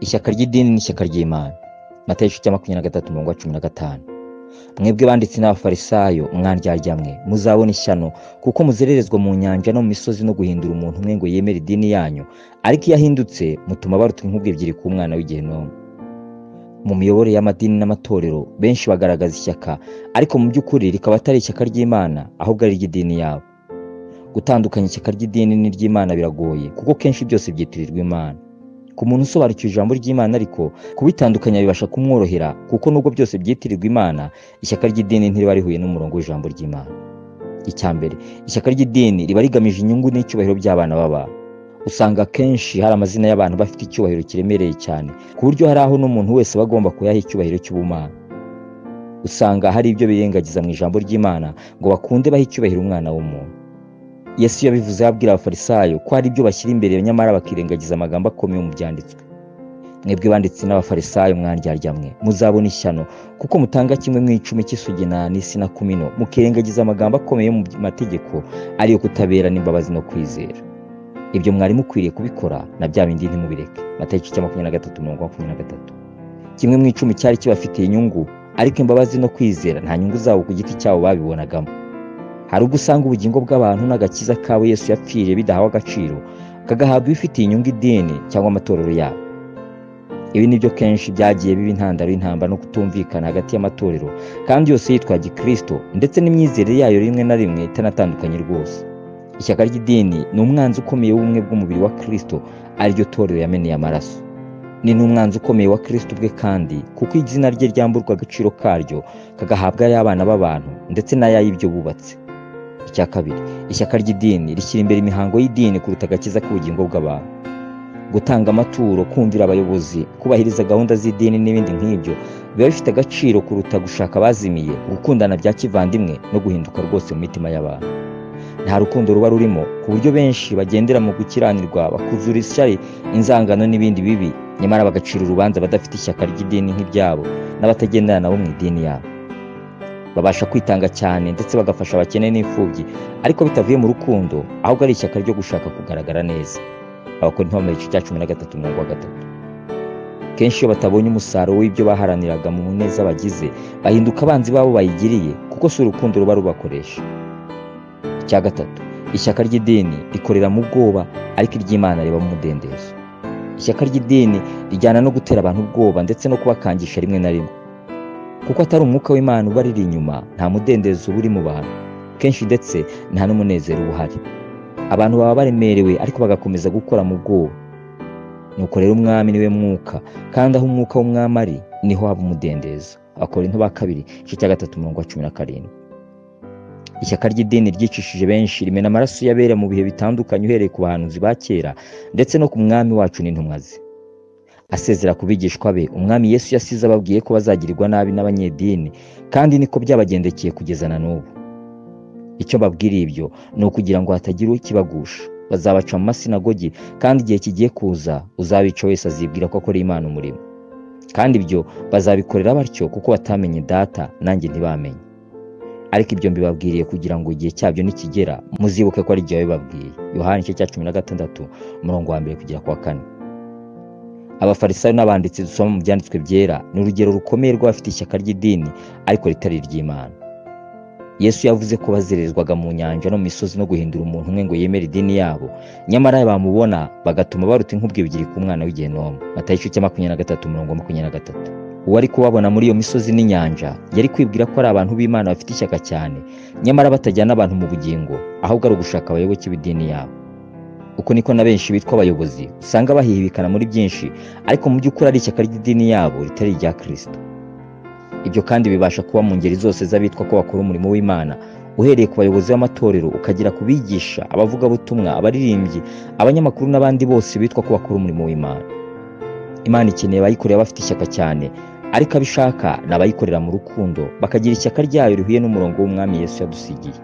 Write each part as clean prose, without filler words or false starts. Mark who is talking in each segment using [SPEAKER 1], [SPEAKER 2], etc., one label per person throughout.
[SPEAKER 1] Ishyaka ry'idini n'ishyaka ry'Imana. Matayo 23:15. Mwebwe banditsi n'abafarisayo mwandyarya mwe, muzabona ishyano kuko muzererezwa mu nyanja no mu misozi no guhindura umuntu umwe ngo yemere idini yanyu, ariko iyo ahindutse mutuma baruta inkubwe ebyiri ku mwana w'igihenomu. Mu miyoborere y'amadini n'amatorero benshi bagaragaza ishyaka, ariko mu by'ukuri rikaba atari ishyaka ry'Imana ahubwo ari iry'idini yabo. Gutandukanya ishyaka ry'idini n'iry'Imana biragoye kuko kenshi byose byitirirwa Imana. Ku muntu usobanukiwe ijambo ry'Imana ariko kubitandukanya bibasha kumworohera kuko nubwo byose byitirirwa Imana, ishyaka ry'idini ntiriba rihuye n'umurongo w'ijambo ry'Imana. Icyambere, ishyaka ry'idini riba rigamije inyungu n'icyubahiro by'abana b'abantu. Usanga kenshi hari amazina y'abantu bafite icyubahiro kiremereye cyane ku buryo hari aho n'umuntu wese aba agomba kuyaha icyubahiro cy'ubumana. Usanga hari ibyo birengagiza mu ijambo ry'Imana ngo bakunde baha icyubahiro umwana w'umuntu. Yesu yabivuze abwira abafarisayo ko hari ibyo bashyira imbere nyamara bakirengagiza amagambo akomeye mu byanditswe. Mwebwe banditsi n'abafarisayo mwandyarya mwe, muzabona ishyano kuko mutanga kimwe mu icumi cy'isugi n'isi na kumino, mukirengagiza amagambo akomeye mu mategeko ariyo kutabera n'imbabazi no kwizera. Ibyo mwari mukwiriye kubikora na bya bindi ntimubireke. Matayo 23:23. Kimwe mu icumi cyari kibafitiye inyungu, ariko imbabazi no kwizera nta nyungu zabo ku giti cyabo babibonagamo. Hari ubwo usanga ubugingo bw'abantu n'agakiza kabo Yesu yapfiriye bidahawe agaciro, kagahabwa ibifitiye inyungu idini cyangwa amatorero yabo. Ibi nibyo kenshi byagiye biba intandaro y'intambara no kutumvikana hagati y'amatorero, kandi yose yitwa Gikristo ndetse n'imyizerere yayo rimwe na rimwe itanatandukanye rwose. Ishyaka ry'idini ni umwanzi ukomeye w'ubumwe bw'umubiri wa Kristo, ariryo torero yameneye amaraso. Ni n'umwanzi ukomeye wa Kristo ubwe kandi kuko izina rye ryamburwa agaciro karyo, kagahabwa y'abana b'abantu ndetse n'ay'ibyo bubatse. Icya kabiri, ishyaka ry'idini rishyira imbere imihango y'idini kuruta agakiza k'ubugingo bw'abantu. Gutanga amaturo, kumvira abayobozi, kubahiriza gahunda z'idini n'ibindi nk'ibyo biba bifite agaciro kuruta gushaka abazimiye, gukundana bya kivandimwe no guhinduka rwose mu mitima y'abantu. Nta rukundo ruba rurimo ku buryo benshi bagendera mu gukiranirwa bakuzura ishyari, inzangano n'ibindi bibi, nyamara bagacira urubanza badafite ishyaka ry'idini nk'ibyabo n'abatagendana nabo mu idini yabo. Babasha kwitanga cyane ndetse bagafasha abakene n'imfubyi, ariko bitavuye mu rukundo ahubwo ari ishyaka ryo gushaka kugaragara neza. Abakorinto 13:3. Kenshi iyo batabonye umusaruro w'ibyo baharaniraga mu muneza bagize, bahinduka abanzi babo bayigiriye kuko si urukundo ruba rubakoresha. Icya gatatu, ishyaka ry'idini rikorera mu bwoba, ariko iry'Imana riba mu mudendezo. Ishyaka ry'idini rijyana no gutera abantu ubwoba ndetse no kubakangisha rimwe na rimwe. Kuko atari umwuka w'Imana uba riri inyuma, nta mudendezo uri mu bantu. Kenshi ndetse nta n'umunezero uhari. Abantu baba baremerewe ariko bagakomeza gukora mu bwoba. Nuko rero umwami niwe mwuka, kandi aho umwuka w'umwami ari niho haba umudendezo. Abakorinto 2:3-17. Ishyaka ry'idini ryicishije benshi, rimena amaraso y'abera mu bihe bitandukanye uhereye ku bahanuzi ba kera ndetse no ku mwami wacu n'intumwa ze. Asezera ku bigishwa be, umwami Yesu yasize ababwiye ko bazagirirwa nabi n'abanyedini, kandi niko byabagendekeye kugeza na n'ubu. Icyo babwiriye ibyo ni ukugira ngo hatagira ukibagusha. Bazabaca mu masinagogi, kandi igihe kigiye kuza uzabica wese azibwira ko akora Imana umurimo. Kandi ibyo bazabikorera batyo kuko batamenye Data, nanjye ntibamenye. Ariko ibyo mbibabwiriye kugira ngo igihe cyabyo nikigera muzibuke ko ari igihe bababwiye. Yohana 16:1-4. Abafarisayo n'abanditsi dusoma mu byanditswe byera ni urugero rukomeye rw'abafite ishyaka ry'idini ariko ritari iry'Imana. Yesu yavuze ko bazererezwaga mu nyanja no mu misozi no guhindura umuntu umwe ngo yemere idini yabo, nyamara bamubona bagatuma baruta inkubwe ebyiri ku mwana w'igihenomu. Matayo 23:23. Uwari kubabona muri iyo misozi n'inyanja yari kwibwira ko ari abantu b'Imana bafite ishyaka cyane, nyamara batajyana abantu mu bugingo, ahubwo ari ugushaka abayoboke b'idini yabo. Uko niko na benshi bitwa abayobozi usanga bahihibikana muri byinshi, ariko mu by'ukuri ari ishyaka ry'idini yabo ritari irya Kristo. Ibyo kandi bibasha kuba mu ngeri zose z'abitwa ko bakora umurimo w'Imana, uhereye ku bayobozi b'amatorero ukagera ku bigisha, abavugabutumwa, abaririmbyi, abanyamakuru n'abandi bose bitwa ko bakora umurimo w'Imana. Imana ikeneye abayikorera bafite ishyaka cyane, ariko abishaka n'abayikorera mu rukundo bakagira ishyaka ryayo rihuye n'umurongo w'umwami Yesu yadusigiye.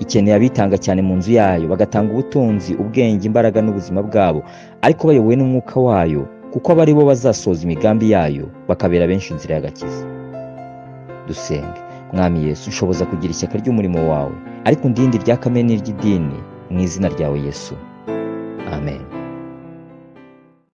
[SPEAKER 1] Ikeneye abitanga cyane mu nzu yayo, bagatanga ubutunzi, ubwenge, imbaraga n'ubuzima bwabo, ariko bayobowe n'umwuka wayo, kuko aba ari bo bazasoza imigambi yayo bakabera benshi inzira y'agakiza. Dusenge. Mwami Yesu, ushoboza kugira ishyaka ry'umurimo wawe, ariko undinde irya kamere ry'idini, mu izina ryawe Yesu. Amen.